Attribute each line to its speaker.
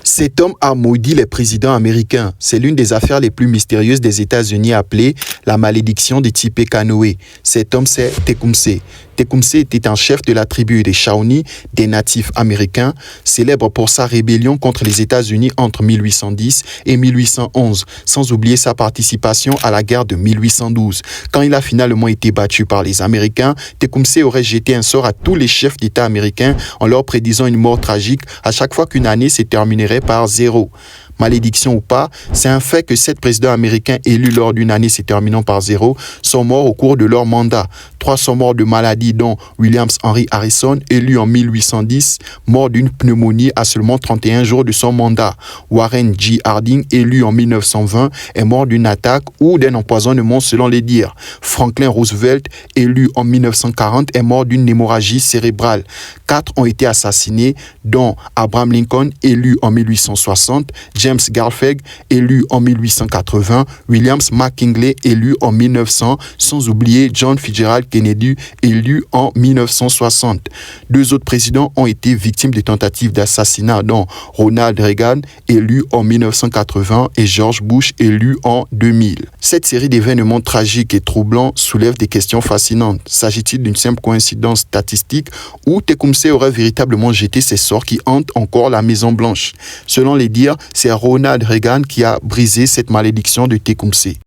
Speaker 1: Cet homme a maudit les présidents américains. C'est l'une des affaires les plus mystérieuses des États-Unis appelée la malédiction de Tippecanoe. Cet homme, c'est Tecumseh. Tecumseh était un chef de la tribu des Shawnee, des natifs américains, célèbre pour sa rébellion contre les États-Unis entre 1810 et 1811, sans oublier sa participation à la guerre de 1812. Quand il a finalement été battu par les Américains, Tecumseh aurait jeté un sort à tous les chefs d'État américains en leur prédisant une mort tragique à chaque fois qu'une année se terminerait par zéro. Malédiction ou pas, c'est un fait que 7 présidents américains élus lors d'une année se terminant par zéro sont morts au cours de leur mandat. 3 sont morts de maladie, dont William Henry Harrison, élu en 1810, mort d'une pneumonie à seulement 31 jours de son mandat. Warren G. Harding, élu en 1920, est mort d'une attaque ou d'un empoisonnement selon les dires. Franklin Roosevelt, élu en 1940, est mort d'une hémorragie cérébrale. 4 ont été assassinés, dont Abraham Lincoln, élu en 1860, James Garfield, élu en 1880, Williams McKinley, élu en 1900, sans oublier John Fitzgerald Kennedy, élu en 1960. 2 autres présidents ont été victimes de tentatives d'assassinat, dont Ronald Reagan, élu en 1980, et George Bush, élu en 2000. Cette série d'événements tragiques et troublants soulève des questions fascinantes. S'agit-il d'une simple coïncidence statistique ou Tecumseh aurait véritablement jeté ses sorts qui hantent encore la Maison-Blanche? Selon les dires, c'est Ronald Reagan qui a brisé cette malédiction de Tecumseh.